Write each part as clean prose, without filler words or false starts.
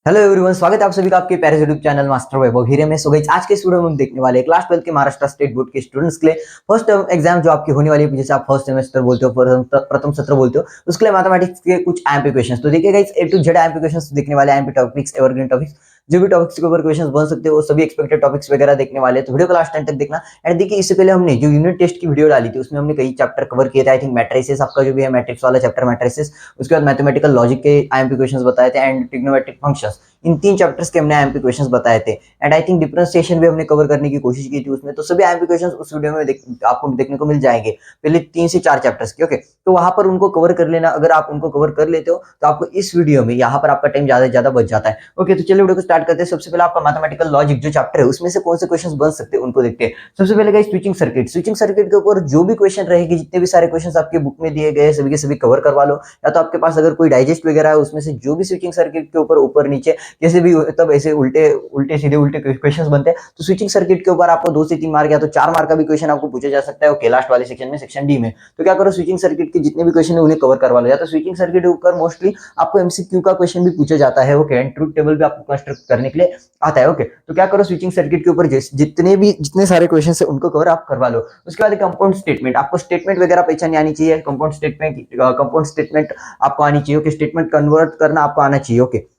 Hello everyone, स्वागत है आप सभी का आपके प्यारे यूट्यूब चैनल मास्टर वैभव हीरे में। सो गाइस, आज के इस वीडियो में हम देखने वाले हैं क्लास 12 के महाराष्ट्र स्टेट बोर्ड के स्टूडेंट्स के लिए फर्स्ट टर्म एग्जाम जो आपकी होने वाली है, जैसे आप फर्स्ट सेमेस्टर बोलते हो, प्रथम सत्र बोलते हो, उसके लिए मैथमेटिक्स के कुछ आईएमपी क्वेश्चंस। तो देखिए guys, A to Z IMP questions देखने वाले, आईएमपी टॉपिक्स, एवरग्रीन टॉपिक्स, जो भी टॉपिक्स के ऊपर क्वेश्चंस बन सकते हो, वो सभी एक्सपेक्टेड टॉपिक्स वगैरह देखने वाले हैं। तो वीडियो को लास्ट टाइम तक देखना। एंड देखिए, इससे पहले हमने जो यूनिट टेस्ट की वीडियो डाली थी, उसमें हमने कई चैप्टर कवर किए थे। आई थिंक मैट्रिसेस आपका जो भी है, मैट्रिक्स वाला चैप्टर मैट्रिसेस, उसके बाद मैथमेटिकल लॉजिक के आईएमपी क्वेश्चंस बताए थे, एंड ट्रिग्नोमेट्रिक फंक्शंस, इन तीन चैप्टर्स के हमने आईएमपी क्वेश्चंस बताए थे। एंड आई थिंक डिफरेंशिएशन भी हमने कवर करने की कोशिश की थी उसमें। तो सभी आईएमपी क्वेश्चंस उस वीडियो में आपको देखने को मिल जाएंगे, पहले 3 से 4 चैप्टर्स के। ओके, तो वहां पर उनको कवर कर लेना। अगर आप उनको कवर कर लेते हो तो आपको इस वीडियो में यहाँ पर आपका टाइम ज्यादा से ज्यादा बच जाता है। ओके, तो चलिए वीडियो को स्टार्ट करते हैं। सबसे पहले आपका मैथमेटिकल लॉजिक जो चैप्टर है, उसमें से कौन से क्वेश्चन बन सकते हैं उनको देखते हैं। सबसे पहले guys, switching circuit. Switching circuit के ऊपर जो भी क्वेश्चन रहेगी, जितने भी सारे क्वेश्चन आपके बुक में दिए गए, सभी के सभी कवर करवा लो। या तो आपके पास अगर कोई डाइजेस्ट वगैरह है, उसमें से जो भी स्विचिंग सर्किट के ऊपर ऊपर नीचे कैसे भी तब ऐसे उल्टे उल्टे सीधे उल्टे क्वेश्चंस बनते हैं, तो स्विचिंग सर्किट के ऊपर आपको 2 से 3 मार्क या तो 4 मार्क का भी क्वेश्चन आपको पूछा जा सकता है। ओके, लास्ट वाले सेक्शन में, सेक्शन डी में। तो क्या करो, स्विचिंग सर्किट के जितने भी क्वेश्चन है उन्हें कवर करवा लो। या तो स्विचिंग सर्किट के ऊपर मोस्टली आपको एमसीक्यू का क्वेश्चन भी पूछा जाता है। ओके, एंड ट्रूथ टेबल भी आपको कंस्ट्रक्ट करने के लिए आता है। ओके, तो क्या करो, स्विचिंग सर्किट के ऊपर जितने सारे क्वेश्चन है उनको कवर आप करवा लो। उसके बाद कंपाउंड स्टेटमेंट, आपको स्टेटमेंट वगैरह पहचान आनी चाहिए। कंपाउंड स्टेटमेंट आपको आनी चाहिए। ओके, स्टेटमेंट कन्वर्ट करना आपको आना चाहिए। ओके,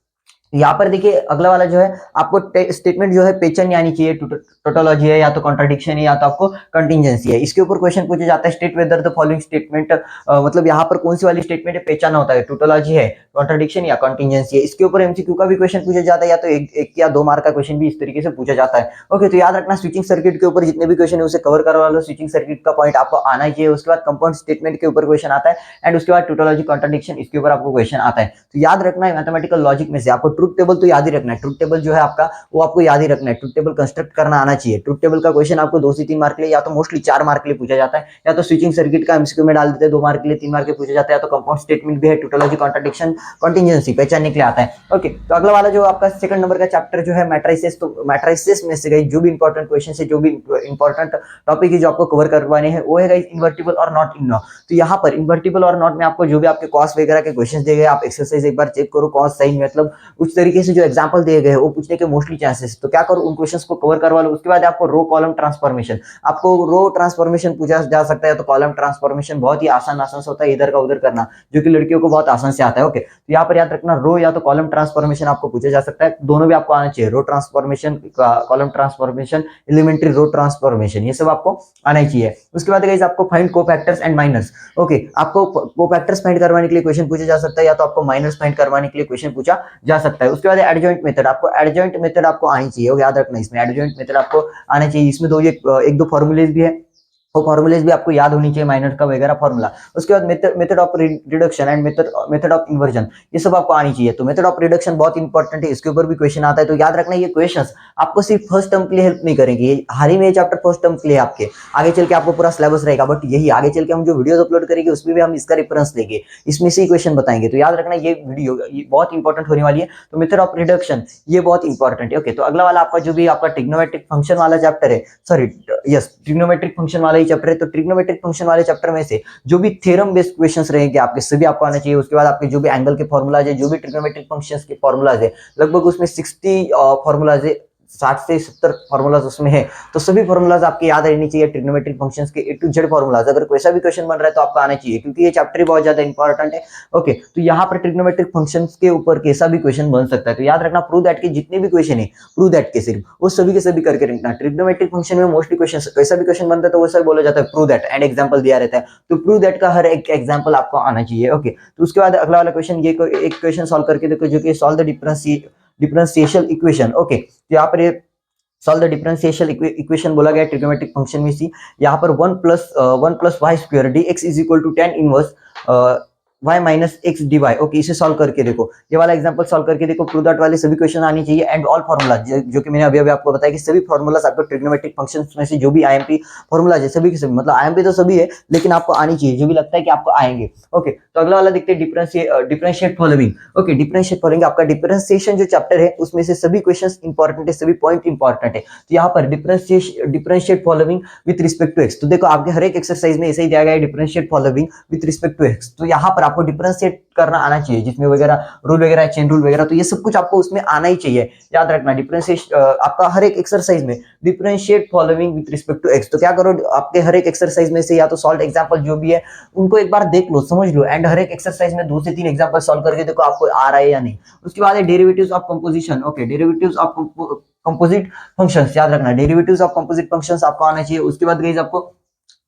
यहाँ पर देखिए, अगला वाला जो है, आपको स्टेटमेंट जो है पहचान आनी चाहिए। टोटोलॉजी है, या तो कॉन्ट्राडिक्शन है, या तो आपको कंटिजेंसी है। इसके ऊपर क्वेश्चन पूछा जाता है, state whether the following statement, मतलब यहाँ पर कौन सी वाली स्टेटमेंट है पहचाना होता है, टोटोलॉजी है, कॉन्ट्राडिक्शन या कंटिजेंसी है। इसके ऊपर एमसीक्यू का भी क्वेश्चन पूछा जाता है, या तो एक या 2 मार्क का क्वेश्चन भी इस तरीके से पूछा जाता है। ओके, तो याद रखना, स्विचिंग सर्किट के ऊपर जितने भी क्वेश्चन है उसे कवर करवा लो। स्विचिंग सर्किट का पॉइंट आपको आना चाहिए। उसके बाद कंपाउंड स्टेटमेंट के ऊपर क्वेश्चन आता है, एंड उसके बाद टोटोलॉजी, कॉन्ट्राडिक्शन, इसके ऊपर आपको क्वेश्चन आता है। तो याद रखना है, मैथमेटिकल लॉजिक में से आपको ट्रूथ टेबल तो याद ही रखना है। ट्रूथ टेबल जो है आपका, वो आपको याद ही रखना है। ट्रूथ टेबल कंस्ट्रक्ट करना आना चाहिए। ट्रूथ टेबल का क्वेश्चन आपको 2 से 3 मार्क के लिए, या तो मोस्टली 4 मार्क के लिए पूछा जाता है, या तो स्विचिंग सर्किट का एमसीक्यू में डाल देते हैं 2 मार्क के लिए, 3 मार्क के पूछा जाता है, या तो कंपाउंड स्टेटमेंट भी है, टोटोलॉजी, कॉन्ट्राडिक्शन, कंटिजेंसी पहचानने के लिए आता है। ओके, तो अगला वाला जो आपका सेकंड नंबर का चैप्टर जो है मैट्रिसेस। तो मैट्रिसेस में से जो भी इंपॉर्टेंट क्वेश्चन है, जो भी इंपॉर्टेंट टॉपिक है जो आपको कवर करवाने हैं, वो है इन्वर्टिबल और नॉट इन। तो यहाँ पर इन्वर्टिबल और नॉट में आपको जो भी आपके कॉस वगैरह के क्वेश्चन दिए गए, आप एक्सरसाइज एक बार चेक करो। कॉस साइन मतलब उस तरीके से जो एग्जांपल दिए गए हैं वो पूछने के मोस्टली चांसेस। तो क्या करो, उन क्वेश्चंस को कवर करवा लो। उसके बाद आपको रो कॉलम ट्रांसफॉर्मेशन, आपको रो ट्रांसफॉर्मेशन पूछा जा सकता है। तो कॉलम ट्रांसफॉर्मेशन बहुत ही आसान आसान से होता है, इधर का उधर करना, जो कि लड़कियों को बहुत आसान से आता है। ओके, तो यहाँ पर याद रखना, रो या तो कॉलम ट्रांसफॉर्मेशन आपको पूछा जा सकता है। दोनों भी आपको आना चाहिए, row transformation, column transformation, elementary row transformation, ये सब आपको आना ही चाहिए। उसके बाद गाइस, आपको find cofactors and minors. Okay, आपको कोफैक्टर्स फाइंड करवाने के लिए क्वेश्चन पूछा जा सकता है, या तो आपको माइनर्स फाइंड करवाने के लिए क्वेश्चन पूछा जा सकता है। उसके बाद एडजॉइंट मेथड, आपको एडजॉइंट मेथड आपको आनी चाहिए। याद रखना, इसमें एडजॉइंट मेथड आपको आना चाहिए। इसमें एक दो फॉर्मूलेज भी है, वो फॉर्मूलेज भी आपको याद होनी चाहिए, माइनर का वगैरह फॉर्मूला। उसके बाद method of reduction and method of inversion, ये सब आपको आनी चाहिए। तो मेथड ऑफ रिडक्शन बहुत इंपॉर्टेंट है, इसके ऊपर भी क्वेश्चन आता है। तो याद रखना, ये क्वेश्चंस आपको सिर्फ फर्स्ट टर्म के लिए हेल्प नहीं करेंगे। ये हाल ही में ये चैप्टर फर्स्ट टर्म के लिए, आपके आगे चल के आपको पूरा सिलेबस रहेगा, बट यही आगे चल के हम जो वीडियोस अपलोड करेंगे उसमें भी हम इसका रेफरेंस लेंगे, इसमें से ही क्वेश्चन बताएंगे। तो याद रखना, ये वीडियो बहुत इंपॉर्टेंट होने वाली है। तो मेथड ऑफ रिडक्शन ये बहुत इंपॉर्टेंट है। ओके, तो अगला वाला आपका जो भी आपका ट्रिग्नोमेट्रिक फंक्शन वाला चैप्टर है, सॉरी यस, ट्रिग्नोमेट्रिक फंक्शन वाला ही चैप्टर है। तो ट्रिग्नोमेट्रिक फंक्शन वाले चैप्टर में से जो भी थ्योरम बेस्ड क्वेश्चंस रहेंगे आपके, सभी आपको आना चाहिए। उसके बाद आपके जो भी एंगल के फॉर्मूलाज है, जो भी ट्रिग्नोमेट्रिक फंक्शंस के फॉर्मूलाज है, लगभग उसमें 60 फॉर्मूलाज है, 60 से 70 फॉर्मूलाज उसमें है। तो सभी फॉर्मूलाज आपके याद रहनी चाहिए, ट्रिग्नोमेट्रिक फंक्शंस के ए टू जेड फॉर्मूलाज। अगर कोई सा भी क्वेश्चन बन रहा है तो आपको आना चाहिए, क्योंकि ये चैप्टर ही बहुत ज्यादा इंपॉर्टेंट है। ओके, तो यहाँ पर ट्रिग्नोमेट्रिक फंक्शंस के ऊपर कैसा भी क्वेश्चन बन सकता है। तो याद रखना, प्रूव दैट के जितने भी क्वेश्चन है, प्रूव दैट के सिर्फ वो सभी के सभी करके रखना। ट्रिग्नोमेट्रिक फंक्शन में मोस्टली क्वेश्चन, कैसा भी क्वेश्चन बनता है तो वो सब बोला जाता है प्रूव दैट, एंड एग्जाम्पल दिया रहता है। तो प्रूव दैट का हर एक एग्जाम्पल आपको आना चाहिए। ओके, तो उसके बाद अगला वाला क्वेश्चन, ये एक क्वेश्चन सॉल्व करके देखो, जो कि solve the differential equation. Okay, तो यहाँ पर ये सॉल्व द डिफरेंशियल इक्वेशन बोला गया ट्रिग्नोमेट्रिक फंक्शन में सी। यहाँ पर 1 plus y square d x is equal to 10 inverse y minus x d y. Okay, इसे सॉल्व करके देखो, ये वाला एग्जांपल सॉल्व करके देखो। प्रूव दैट वाले सभी क्वेश्चन आनी चाहिए, एंड ऑल फॉर्मूला, जो कि मैंने अभी अभी आपको बताया कि सभी फॉर्मूलाज आपको ट्रिग्नोमेट्रिक फंक्शंस में से जो भी आईएमपी फॉर्मूलाज है, सभी के सभी, मतलब आईएमपी तो सभी है लेकिन आपको आनी चाहिए, जो भी लगता है कि आपको आएंगे। ओके, तो अगला वाला देखते हैं, differentiate following. Okay, differentiate following, आपका डिफरेंशिएशन जो चैप्टर है उसमें से सभी क्वेश्चंस इंपॉर्टेंट है, सभी पॉइंट इंपॉर्टेंट है। तो यहाँ पर differentiate following with respect to x. तो देखो, आपके हर एक एक्सरसाइज में ऐसे ही दिया गया है, differentiate following with respect to x. तो यहाँ पर आपको डिफरेंशिएट करना आना चाहिए, जिसमें वगैरह रूल वगैरह, चेन रूल वगैरह, तो ये सब कुछ आपको उसमें आना ही चाहिए। याद रखना डिफरेंशिएट आपका हर एक एक्सरसाइज में differentiate following with respect to x. तो क्या करो, आपके हर एक एक्सरसाइज में से या तो सॉल्व एग्जांपल जो भी है उनको एक बार देख लो, समझ लो, एंड हर एक एक्सरसाइज में 2 से 3 एग्जांपल सॉल्व करके देखो आपको आ रहा है या नहीं। उसके बाद है derivatives of composition. Okay, derivatives of composite functions, याद रखना डेरिवेटिव्स ऑफ कंपोजिट फंक्शंस आपको आना चाहिए। उसके बाद गाइस आपको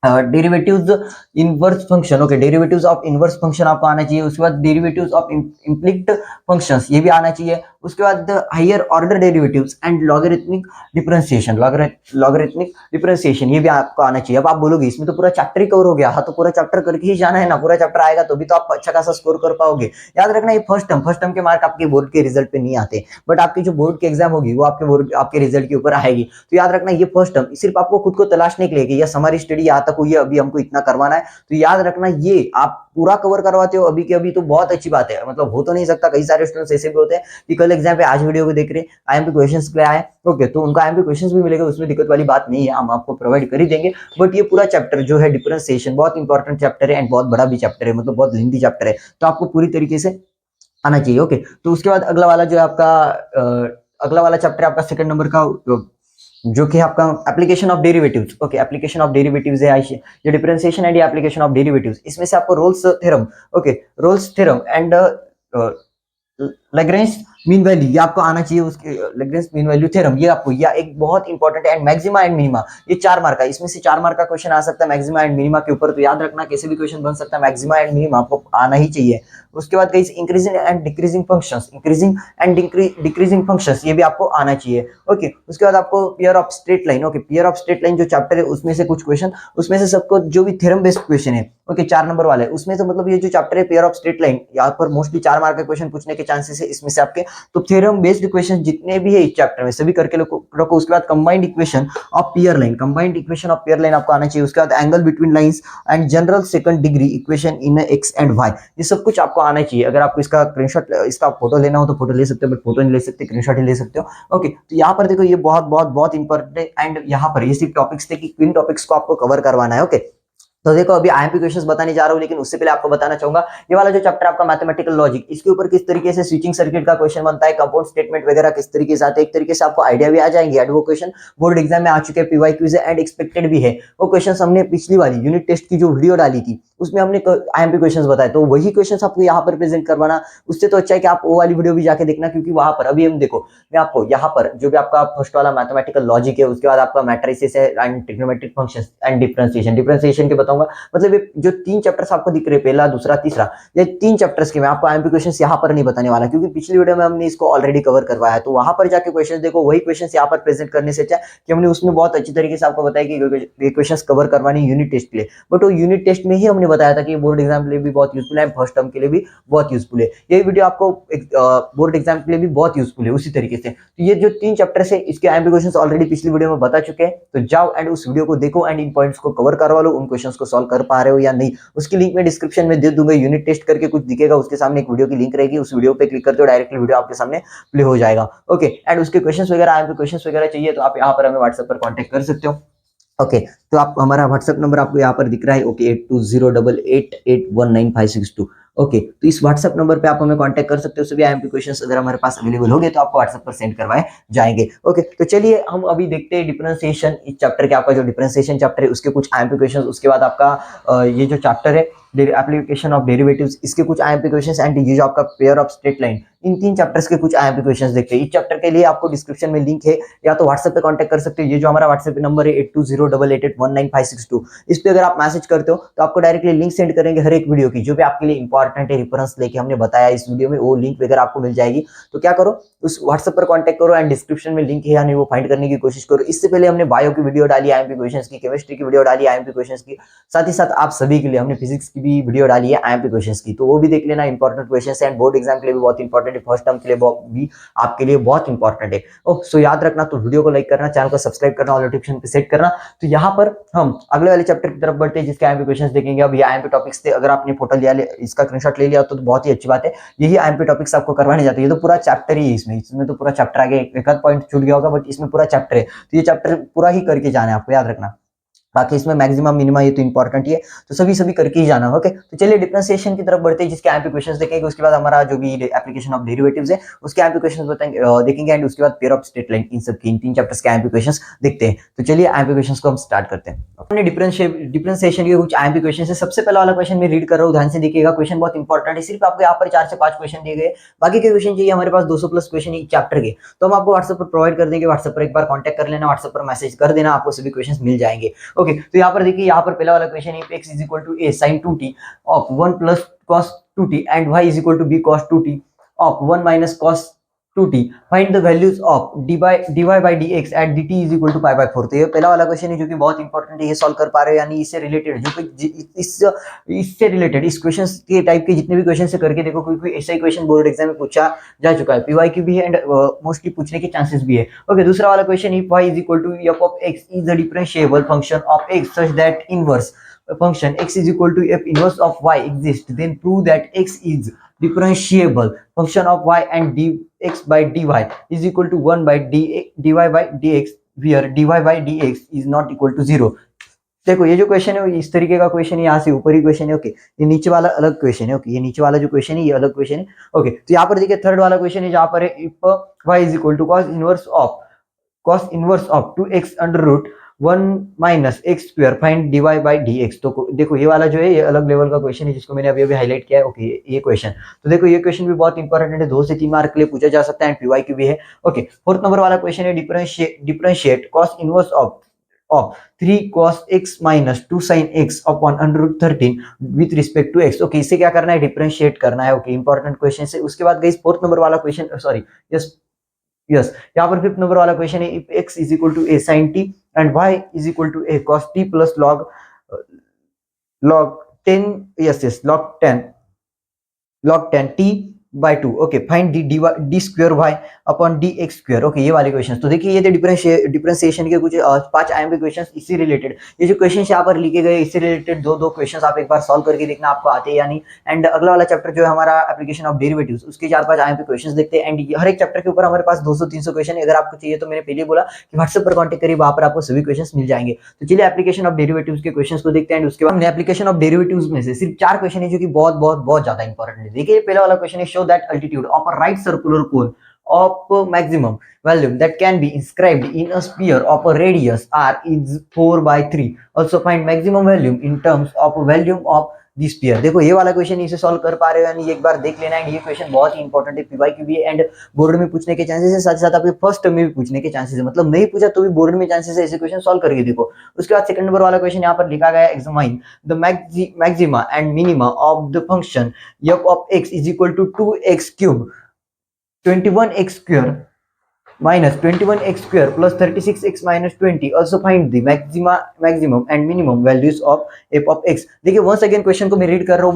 derivatives inverse function, okay, derivatives of inverse function आपको आना चाहिए। उसके बाद डेरिवेटिव्स ऑफ इम्प्लिक्ट फंक्शंस, ये भी आना चाहिए। उसके बाद higher order derivatives and logarithmic differentiation, logarithmic differentiation, ये भी आपको आना चाहिए। अब आप बोलोगे इसमें तो पूरा चैप्टर ही कवर हो गया। हाँ, तो पूरा चैप्टर करके ही जाना है ना, पूरा चैप्टर आएगा तो भी तो आप अच्छा खासा स्कोर कर पाओगे। याद रखना ये फर्स्ट टर्म के मार्क आपके बोर्ड के रिजल्ट पे नहीं आते, बट आपकी जो बोर्ड की एग्जाम होगी वो आपके रिजल्ट के ऊपर आएगी। तो याद रखना ये फर्स्ट टर्म सिर्फ आपको खुद को तलाशने के लिए कि यस हमारी स्टडी यहाँ तक हुई है, अभी हमको इतना करवाना है। तो याद रखना ये आप पूरा कवर करवाते हो अभी के अभी, तो बहुत अच्छी बात है। मतलब हो तो नहीं सकता, कई सारे स्टूडेंट्स ऐसे भी होते हैं कि कल एग्जाम पे आज वीडियो को देख रहे हैं, आईएमपी क्वेश्चंस के लिए आए, ओके, तो उनको आईएमपी क्वेश्चंस भी मिलेगा, उसमें दिक्कत वाली बात नहीं है, हम आपको प्रोवाइड कर ही देंगे। बट ये पूरा चैप्टर जो है डिफरेंशिएशन बहुत इंपॉर्टेंट चैप्टर है एंड बहुत बड़ा भी चैप्टर है, मतलब बहुत लेंथी चैप्टर है, तो आपको पूरी तरीके से आना चाहिए। ओके, तो उसके बाद अगला वाला जो है आपका अगला वाला चैप्टर है आपका सेकंड नंबर का, जो कि आपका application of derivatives. Okay, application of derivatives है ये differentiation and application of derivatives. इसमें से आपको Rolle's theorem, okay, Rolle's theorem and Lagrange mean value, ये आपको आना चाहिए। उसके लैग्रेंज मीन वैल्यू थ्योरम, ये आपको, या एक बहुत इंपॉर्टेंट है, एंड मैक्सिमा एंड मिनिमा, ये 4 मार्क का, इसमें से 4 मार्क का क्वेश्चन आ सकता है मैक्सिमा एंड मिनिमा के ऊपर। तो याद रखना कैसे भी क्वेश्चन बन सकता है, मैक्सिमा एंड मिनिमा आपको आना ही चाहिए। उसके बाद guys increasing and decreasing functions, increasing and decreasing functions, ये भी आपको आना चाहिए। ओके, उसके बाद आपको pair of straight line, okay, pair of straight line जो चैप्टर है उसमें से कुछ क्वेश्चन, उसमें से सबको जो भी थ्योरम बेस्ड क्वेश्चन है, ओके, 4 नंबर वाले, उसमें तो मतलब ये जो चैप्टर है पेयर ऑफ स्ट्रेट लाइन, यहाँ पर मोस्टली 4 मार्क का क्वेश्चन पूछने के चांसेस है इसमें से आपके। तो थ्योरम बेस्ड क्वेश्चन जितने भी है इस चैप्टर में सभी करके रखो। उसके बाद combined equation of pair line, combined equation of pair line आपको आना चाहिए। उसके बाद angle between lines and general second degree equation in x and y, ये सब कुछ आपको आना चाहिए। अगर आपको इसका स्क्रीनशॉट, इसका फोटो लेना हो तो फोटो ले सकते हो, बट फोटो नहीं ले सकते, स्क्रीनशॉट ही ले सकते हो। ओके, तो यहाँ पर देखो ये बहुत बहुत बहुत इंपॉर्टेंट है, एंड यहाँ पर ये सिर्फ टॉपिक्स थे कि किन टॉपिक्स को आपको कवर करवाना है। ओके, तो देखो अभी आईएमपी क्वेश्चंस बताने जा रहा हूं, लेकिन उससे पहले आपको बताना चाहूंगा ये वाला जो चैप्टर आपका मैथमेटिकल लॉजिक, इसके ऊपर किस तरीके से स्विचिंग सर्किट का क्वेश्चन बनता है, कंपाउंड स्टेटमेंट वगैरह किस तरीके से आते हैं, एक तरीके से आपको आइडिया भी आ जाएंगे। एंड वो क्वेश्चन बोर्ड एग्जाम में आ चुके हैं, पीवाई क्यूज एंड एक्सपेक्टेड भी है। वो क्वेश्चन हमने पिछली वाली यूनिट टेस्ट की जो वीडियो डाली थी उसमें हमने आईएमपी क्वेश्चन बताए, तो वही क्वेश्चन आपको यहाँ पर प्रेजेंट करवाना। उससे तो अच्छा है कि आप वो वाली वीडियो भी जाके देखना, क्योंकि वहां पर अभी हम देखो, मैं आपको यहाँ पर जो भी आपका फर्स्ट वाला मैथमेटिकल लॉजिक है, उसके बाद आपका मैट्रिसेस है and trigonometric functions and differentiation के बताऊंगा। मतलब जो 3 चैप्टर्स आपको दिख रहे, पहला दूसरा तीसरा, ये 3 चैप्टर्स के मैं आपको आईएमपी क्वेश्चंस यहाँ पर नहीं बताने वाला, क्योंकि पिछली वीडियो में हमने इसको ऑलरेडी कवर करवाया है। तो वहां पर जाके क्वेश्चंस देखो, वही क्वेश्चंस यहाँ पर प्रेजेंट करने से अच्छा कि हमने उसमें बहुत अच्छी तरीके से आपको बताया कि ये क्वेश्चंस कवर करवानी यूनिट टेस्ट के लिए। बट वो यूनिट टेस्ट में ही हमने बताया था कि बोर्ड एग्जाम के लिए भी बहुत यूजफुल है, फर्स्ट टर्म के लिए भी बहुत यूजफुल है। ये वीडियो आपको बोर्ड एग्जाम के लिए भी बहुत यूजफुल है उसी तरीके से। तो ये जो 3 चैप्टर्स है इसके आईएमपी क्वेश्चंस ऑलरेडी पिछली वीडियो में बता चुके हैं, तो जाओ एंड उस वीडियो को देखो एंड इन पॉइंट्स को कवर करवा लो, उन क्वेश्चंस को सॉल्व कर पा रहे हो या नहीं। उसकी लिंक मैं डिस्क्रिप्शन में दे दूंगा, यूनिट टेस्ट करके कुछ दिखेगा, उसके सामने एक वीडियो की लिंक रहेगी, उस वीडियो पे क्लिक करते हो डायरेक्टली वीडियो आपके सामने प्ले हो जाएगा। ओके, एंड उसके क्वेश्चंस वगैरह, आईएमपी क्वेश्चंस वगैरह चाहिए तो आप यहाँ पर हमें व्हाट्सएप पर कॉन्टेक्ट कर सकते हो। ओके, तो आप हमारा व्हाट्सएप नंबर आपको यहाँ पर दिख रहा है, ओके, 8208819562। ओके, तो इस व्हाट्सएप नंबर पे आप हमें कांटेक्ट कर सकते हो। सभी आईएमपी क्वेश्चंस अगर हमारे पास अवेलेबल होंगे तो आपको व्हाट्सएप पर सेंड करवाए जाएंगे। ओके, तो चलिए हम अभी देखते हैं डिफरेंशिएशन, इस चैप्टर के आपका जो डिफरेंशिएशन चैप्टर है उसके कुछ आईएमपी क्वेश्चंस, उसके बाद आपका ये जो चैप्टर है एप्लीकेशन ऑफ डेरिवेटिव्स, इसके कुछ आईएमपी क्वेश्चंस, एंड ये जो आपका pair of straight line, in 3 chapters के कुछ आईएमपी क्वेश्चंस देखते हैं। इस चैप्टर के लिए आपको डिस्क्रिप्शन में लिंक है, या तो व्हाट्सएप पे कांटेक्ट कर सकते हो। ये जो हमारा व्हाट्सएप नंबर है 8208819562, इस पे अगर आप मैसेज करते हो तो आपको डायरेक्टली लिंक सेंड करेंगे हर एक वीडियो की, जो भी आपके लिए इंपॉर्टेंट है, रेफरेंस लेके हमने बताया इस वीडियो में, वो लिंक वगैरह आपको मिल जाएगी। तो क्या करो, उस व्हाट्सएप पर कांटेक्ट करो एंड डिस्क्रिप्शन में लिंक है या नहीं वो फाइंड करने की कोशिश करो। इससे पहले हमने बायो की वीडियो डाली आईएमपी क्वेश्चंस की, केमिस्ट्री की वीडियो डाली आईएमपी क्वेश्चंस की, साथ ही साथ आप सभी के लिए हमने फिजिक्स की भी वीडियो डाली है आईएमपी क्वेश्चंस की, तो वो भी देख लेना। इंपॉर्टेंट क्वेश्चंस है एंड बोर्ड एग्जाम के लिए भी बहुत इंपॉर्टेंट है, फर्स्ट टर्म के लिए भी आपके लिए बहुत इंपॉर्टेंट है। सो याद रखना, तो वीडियो को लाइक करना, चैनल को सब्सक्राइब करना और नोटिफिकेशन पे सेट करना। तो यहाँ पर हम अगले वाले चैप्टर की तरफ बढ़ते हैं, जिसके आईएमपी क्वेश्चंस देखेंगे। अब ये आईएमपी टॉपिक्स थे, अगर आपने फोटो लिया, इसका स्क्रीनशॉट ले लिया तो बहुत ही अच्छी बात है। यही आईएमपी टॉपिक्स आपको करवाने जाते हैं, ये तो पूरा चैप्टर ही है, इसमें तो पूरा चैप्टर आगे एक आध पॉइंट छूट गया होगा, बट इसमें पूरा चैप्टर है, तो ये चैप्टर पूरा ही करके जाना है आपको, याद रखना। बाकी इसमें मैक्सिमम मिनिमम ये तो इंपॉर्टेंट ही है, तो सभी सभी करके ही जाना। ओके, तो चलिए डिफरेंशिएशन की तरफ बढ़ते हैं, जिसके एमपी क्वेश्चंस देखेंगे, उसके बाद हमारा जो भी एप्लीकेशन ऑफ डेरिवेटिव्स है उसके एमपी क्वेश्चंस बताएंगे, देखेंगे, एंड उसके बाद पेयर ऑफ स्ट्रेट लाइन, इन सब की इन तीन चैप्टर्स के एमपी क्वेश्चंस देखते हैं। तो चलिए एमपी क्वेश्चंस को हम स्टार्ट करते हैं। अपने डिफरेंशिएशन के कुछ एमपी क्वेश्चंस है। सबसे पहला वाला क्वेश्चन मैं रीड कर रहा हूँ, ध्यान से देखिएगा, क्वेश्चन बहुत इंपॉर्टेंट है। सिर्फ आपको यहाँ पर 4 से 5 क्वेश्चन दिए गए, बाकी के क्वेश्चन चाहिए हमारे पास 200 प्लस क्वेश्चन एक चैप्टर के, तो हम आपको व्हाट्सएप पर प्रोवाइड कर देंगे। व्हाट्सएप पर एक बार कॉन्टैक्ट कर लेना, व्हाट्सएप पर मैसेज कर देना, आपको सभी क्वेश्चन मिल जाएंगे। ओके, तो यहाँ पर देखिए, यहाँ पर पहला वाला क्वेश्चन है, x is equal to a sin 2t of 1 plus cos 2t and y is equal to b cos 2t of 1 minus cos 2t, find the values of dy by dx at dt is equal to pi by 4। तो ये पहला वाला question है जो कि बहुत important है, ये सॉल्व कर पा रहे हो, यानी इससे रिलेटेड जो इससे रिलेटेड इस क्वेश्चन के टाइप के जितने भी क्वेश्चन से करके देखो, कोई ऐसा ही क्वेश्चन बोर्ड एग्जाम में पूछा जा चुका है, पीवाईक्यू भी है एंड मोस्टली पूछने के चांसेस भी है। ओके, दूसरा वाला क्वेश्चन है, y is equal to f of x is the differentiable function of x such that inverse function x is equal to f inverse of y exists, then prove that x is differentiable function of y and dx by dy is equal to 1 by dy by dx where dy by dx is not equal to 0। देखो ये जो question है इस तरीके का question है, यहाँ से ऊपर ही क्वेश्चन है। ओके, ये नीचे वाला अलग क्वेश्चन है। ओके, ये नीचे वाला जो क्वेश्चन है ये अलग क्वेश्चन है। ओके, तो यहाँ पर देखिए थर्ड वाला क्वेश्चन है, जहाँ पर है if y is equal to cos inverse of 2x under root 1 minus x square find dy by dx। तो देखो ये वाला जो है ये अलग लेवल का क्वेश्चन है, जिसको मैंने अभी अभी हाईलाइट किया है। ओके, ये क्वेश्चन, तो देखो ये क्वेश्चन भी बहुत इंपॉर्टेंट है, 2 से 3 मार्क के लिए पूछा जा सकता है एंड पीवाईक्यू भी है। ओके, फोर्थ नंबर वाला क्वेश्चन है, differentiate cos inverse of 3 cos x minus 2 sin x upon under root 13 with respect to x। Okay, इससे क्या करना है, डिफरेंशिएट करना है। ओके, इंपॉर्टेंट क्वेश्चन है। उसके बाद गाइस फोर्थ नंबर वाला क्वेश्चन, सॉरी यस यहाँ पर फिफ्थ नंबर वाला क्वेश्चन है, if x is equal to a sin t and y is equal to a cos t plus log 10 log 10 t by 2। Okay, find d square y upon d x square. Okay, ये वाले question, तो देखिए ये थे differentiation के कुछ 5 IMP questions इससे related. ये जो क्वेश्चंस यहाँ पर लिखे गए इससे रिलेटेड दो क्वेश्चंस आप एक बार सॉल्व करके देखना आपको आते हैं या नहीं। एंड अगला वाला चैप्टर जो है हमारा एप्लीकेशन ऑफ डेरिवेटिव्स, उसके 4-5 आईएमपी क्वेश्चंस देखते हैं। एंड हर एक चैप्टर के ऊपर हमारे पास 200-300 क्वेश्चन है। अगर आपको चाहिए तो मैंने पहले बोला कि व्हाट्सएप पर कॉन्टेक्ट करिए, वहां पर आपको सभी क्वेश्चन मिल जाएंगे। तो चलिए एप्लीकेशन ऑफ डेरिवेटिव्स के क्वेश्चन को देखते हैं। एंड उसके बाद हमने एप्लीकेशन ऑफ डेरिवेटिव्स में से सिर्फ 4 क्वेश्चन है जो कि बहुत ज्यादा इंपॉर्टेंट है। देखिए पहला वाला क्वेश्चन है, show that altitude of a right circular cone of maximum volume that can be inscribed in a sphere of a radius r is 4/3। Also find maximum volume in terms of volume of the sphere। देखो ये वाला question इसे solve कर पा रहे हो यानी एक बार देख लेना है। ये क्वेश्चन बहुत ही इंपॉर्टेंट है, पीवाईक्यू भी एंड बोर्ड में पूछने के चांसेस है, साथ ही साथ आपके फर्स्ट टर्म में भी पूछने के चांसेस है, मतलब नहीं पूछा तो भी बोर्ड में चांसेस है ऐसे क्वेश्चन सॉल्व करके देखो। उसके बाद सेकंड नंबर वाला क्वेश्चन यहाँ पर लिखा गया है, examine the maxima and minima of the function f of x is equal to 2x cube 21x square minus 21x square plus 36x minus 20। Also find the maximum and minimum values of f of x। देखिए once again question को मैं read कर रहा हूँ,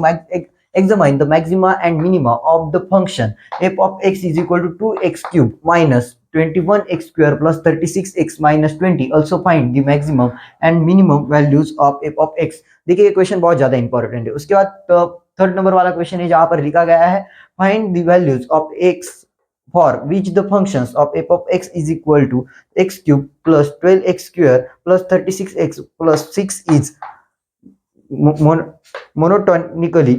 examine the maxima and minima of the function f of x is equal to 2x cube minus 21x square plus 36x minus 20। Also find the maximum and minimum values of f of x। देखिए ये question बहुत ज्यादा important है। उसके बाद third number वाला question है जहां पर लिखा गया है, find the values of x for which the functions of f of x is equal to x cube plus 12x square plus 36x plus 6 is monotonically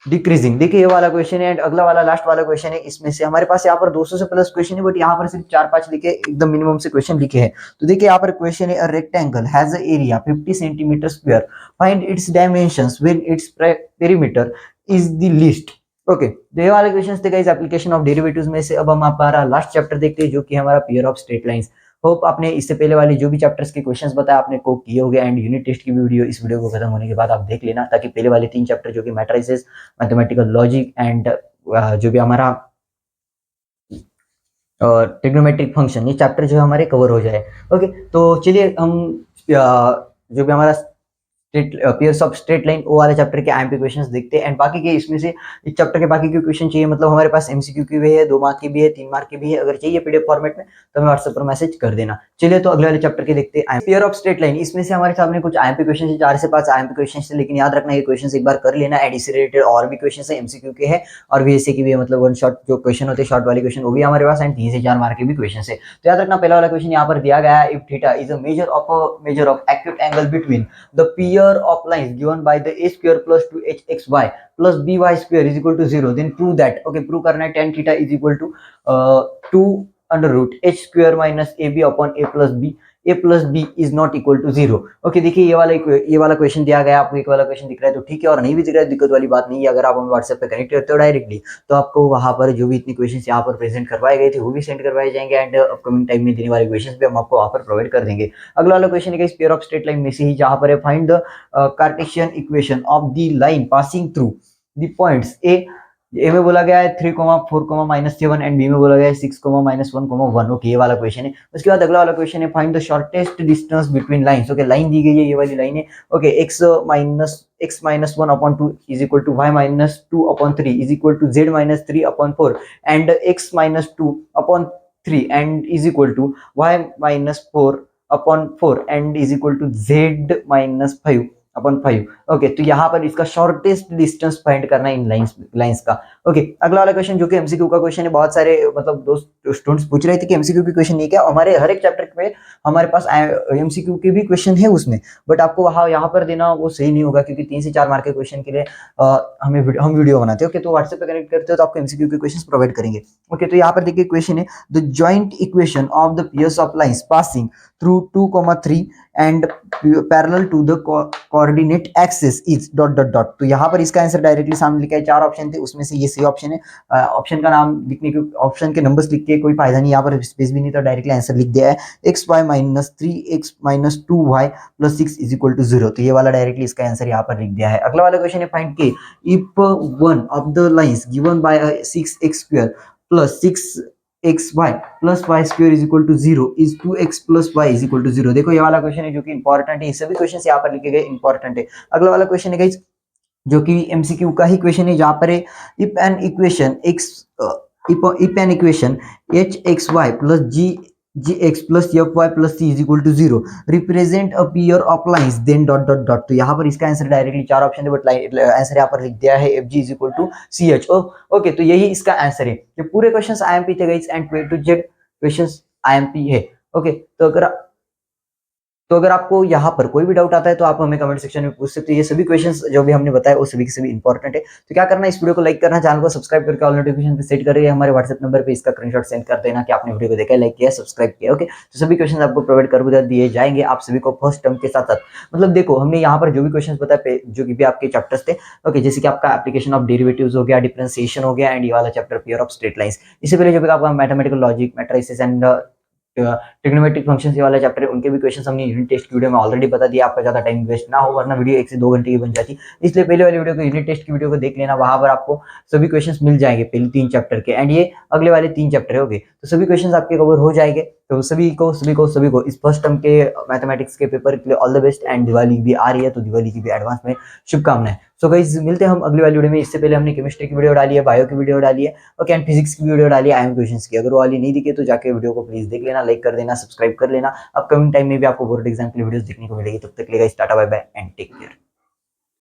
decreasing. देखिए ये वाला क्वेश्चन है। एंड अगला वाला लास्ट वाला क्वेश्चन है, इसमें से हमारे पास यहाँ पर 200 से प्लस क्वेश्चन है, बट यहाँ पर सिर्फ 4-5 लिखे एकदम मिनिमम से क्वेश्चन लिखे हैं। तो देखिए यहाँ पर क्वेश्चन है, a rectangle has a area 50 centimetre square, find its dimensions when its perimeter is the least. Okay, तो ये वाले क्वेश्चंस थे गाइस एप्लीकेशन ऑफ डेरिवेटिव्स में से। अब हम हमारा लास्ट चैप्टर देखते हैं जो कि हमारा pair of straight lines. Hope आपने इससे पहले वाली जो भी चैप्टर्स के क्वेश्चंस बताया आपने को किए होंगे। एंड यूनिट टेस्ट की वीडियो इस वीडियो को खत्म होने के बाद आप देख लेना, ताकि पहले वाले 3 चैप्टर जो कि मैट्रिसेस, मैथमेटिकल लॉजिक एंड जो भी हमारा ट्रिग्नोमेट्रिक फंक्शन, ये चैप्टर जो हमारे कवर हो जाए। ओके, तो चलिए हम जो भी हमारा पेयर्स ऑफ स्ट्रेट लाइन, वो वाले चैप्टर के आईएमपी क्वेश्चंस देखते हैं। एंड बाकी के इसमें से इस चैप्टर के बाकी के क्वेश्चन चाहिए, मतलब हमारे पास एमसीक्यू की भी है, 2 मार्क की भी है, 3 मार्क की भी है, अगर चाहिए पीडीएफ फॉर्मेट में तो हमें व्हाट्सएप पर मैसेज कर देना। चलिए तो अगले वाले चैप्टर के देखते हैं, पेयर ऑफ स्ट्रेट लाइन। इसमें से हमारे सामने कुछ आईएमपी क्वेश्चन है, 4 से 5 आईएमपी क्वेश्चन है, लेकिन याद रखना ये क्वेश्चन एक बार कर लेना। एंड इससे रिलेटेड और भी क्वेश्चन है, एमसीक्यू के है और वीएसए की भी है, मतलब वन शॉट जो क्वेश्चन होते हैं शॉर्ट वाले क्वेश्चन वो भी हमारे पास, एंड 3 से 4 मार्क के भी क्वेश्चन है। तो याद रखना पहला वाला क्वेश्चन यहाँ पर दिया गया है, if theta is a measure of acute angle between the pair of lines given by the a square plus 2hxy plus by square is equal to 0, then prove that, okay, prove करना है tan theta is equal to 2 under root h square minus ab upon a plus b is not equal to 0। Okay, देखिए ये वाला question दिया गया, आपको एक वाला क्वेश्चन दिख रहा है तो ठीक है, और नहीं भी दिख रहा है दिक्कत वाली बात नहीं है। अगर आप हमें व्हाट्सएप पे कनेक्ट करते हो डायरेक्टली तो आपको वहां पर जो भी इतने क्वेश्चन यहाँ पर प्रेजेंट करवाए गए थे वो भी सेंड करवाए जाएंगे, एंड अपकमिंग टाइम में देने वाले क्वेश्चन भी हम आपको वहां पर प्रोवाइड कर देंगे। अगला वाला क्वेश्चन है पेयर ऑफ स्ट्रेट लाइन में से ही जहां पर है find the Cartesian equation of the line passing through the points A में बोला गया है 3,4,-7 एंड बी में बोला गया है 6,-1,1। ओके, ये वाला क्वेश्चन है। उसके बाद अगला वाला क्वेश्चन है find the shortest distance between lines. Okay, line दी गई है, ये वाली लाइन है। Okay, x-2 is equal to y-2/3 is equal to z-3/4 and x-2/3 and is equal to y-4/4 and is equal to z-5/5। Okay, तो यहाँ पर इसका शॉर्टेस्ट डिस्टेंस फाइंड करना है इन लाइंस का। ओके, अगला वाला क्वेश्चन जो कि एमसीक्यू का क्वेश्चन है, बहुत सारे मतलब दोस्त स्टूडेंट्स पूछ रहे थे कि एमसीक्यू की क्वेश्चन नहीं, क्या हमारे हर एक चैप्टर में हमारे पास एमसीक्यू के भी क्वेश्चन है उसमें, बट आपको वहां यहाँ पर देना वो सही नहीं होगा, क्योंकि 3 से 4 मार्क के क्वेश्चन के लिए हम वीडियो बनाते हैं। ओके, तो व्हाट्सएप पे कनेक्ट करते हो तो आपको एमसीक्यू के क्वेश्चन प्रोवाइड करेंगे। ओके, तो यहाँ पर देखिए क्वेश्चन है the joint equation of the pairs of lines passing through 2,3 and parallel to the coordinate axis is ... तो यहाँ पर इसका आंसर डायरेक्टली सामने लिखा है। 4 ऑप्शन थे, उसमें से ये सही ऑप्शन है। ऑप्शन का नाम लिखने के, ऑप्शन के नंबर्स लिख के कोई फायदा नहीं, यहाँ पर स्पेस भी नहीं था, डायरेक्टली आंसर लिख दिया है x(y-3x-2y+6 is equal to 0। तो ये वाला डायरेक्टली इसका आंसर यहाँ पर लिख दिया है। अगला वाला क्वेश्चन है फाइंड के if one of the lines given by 6x² plus 6xy plus y square is equal to 0 is 2x plus y is equal to 0। देखो ये वाला क्वेश्चन है जो कि इंपॉर्टेंट है, सभी क्वेश्चन यहाँ पर लिखे गए इंपॉर्टेंट है। अगला वाला क्वेश्चन है गाइस जो कि एमसीक्यू का ही क्वेश्चन है, जहां पर है if an equation hxy plus gx plus fy plus c is equal to 0 represent a pair of lines then ... तो यहाँ पर इसका आंसर डायरेक्टली 4 ऑप्शन है, बट आंसर यहाँ पर लिख दिया है fg is equal to ch। Okay, तो यही इसका आंसर है। ये पूरे क्वेश्चंस आईएमपी थे guys, and A to Z questions IMP है। ओके, तो अगर आपको यहाँ पर कोई भी डाउट आता है तो आप हमें कमेंट सेक्शन में पूछ सकते हैं। ये सभी क्वेश्चंस जो भी हमने बताया वो सभी के सभी इंपॉर्टेंट है। तो क्या करना है, इस वीडियो को लाइक करना, चैनल को सब्सक्राइब करके ऑल नोटिफिकेशन पे सेट करिए, हमारे व्हाट्सएप नंबर पे इसका स्क्रीनशॉट सेंड कर देना कि आपने वीडियो को देखा, लाइक किया, सब्सक्राइब किया। ओके, तो सभी क्वेश्चन आपको प्रोवाइड कर दिए जाएंगे आप सभी को फर्स्ट टर्म के साथ साथ। मतलब देखो हमने यहाँ पर जो भी क्वेश्चन बताए जो भी आपके चैप्टर्स थे, ओके, जैसे कि आपका एप्लीकेशन ऑफ डेरिवेटिव्स हो गया, डिफरेंशिएशन हो गया, एंड ये वाला chapter pair of straight lines. इससे पहले जो भी आपका mathematical logic, matrices and trigonometric functions ये वाला चैप्टर है, उनके भी क्वेश्चंस हमने यूनिट टेस्ट की वीडियो में ऑलरेडी बता दिया। आपका ज्यादा टाइम वेस्ट ना हो, वरना वीडियो 1 से 2 घंटे की बन जाती, इसलिए पहले वाली वीडियो को, यूनिट टेस्ट की वीडियो को देख लेना, वहां पर आपको सभी क्वेश्चंस मिल जाएंगे पहले 3 चैप्टर के, एंड ये अगले वाले 3 चैप्टर हो गए, तो सभी क्वेश्चंस आपके कवर हो जाएंगे। तो सभी को इस फर्स्ट टर्म के मैथमेटिक्स के पेपर के लिए all the best, and Diwali भी आ रही है तो दिवाली की भी एडवांस में शुभकामनाएं। सो गाइस, मिलते हैं हम अगली वाली वीडियो में। इससे पहले हमने केमिस्ट्री की वीडियो डाली है, बायो की वीडियो डाली है, ओके, एंड फिजिक्स की वीडियो डाली है, आईएम क्वेश्चंस की। अगर वो वाली नहीं दिखे तो जाके वीडियो को प्लीज देख लेना, लाइक कर देना, सब्सक्राइब कर लेना। अपकमिंग टाइम में भी आपको बोर्ड एग्जाम की वीडियोस देखने को मिलेगी। तब तक के लिए guys tata bye bye and take care.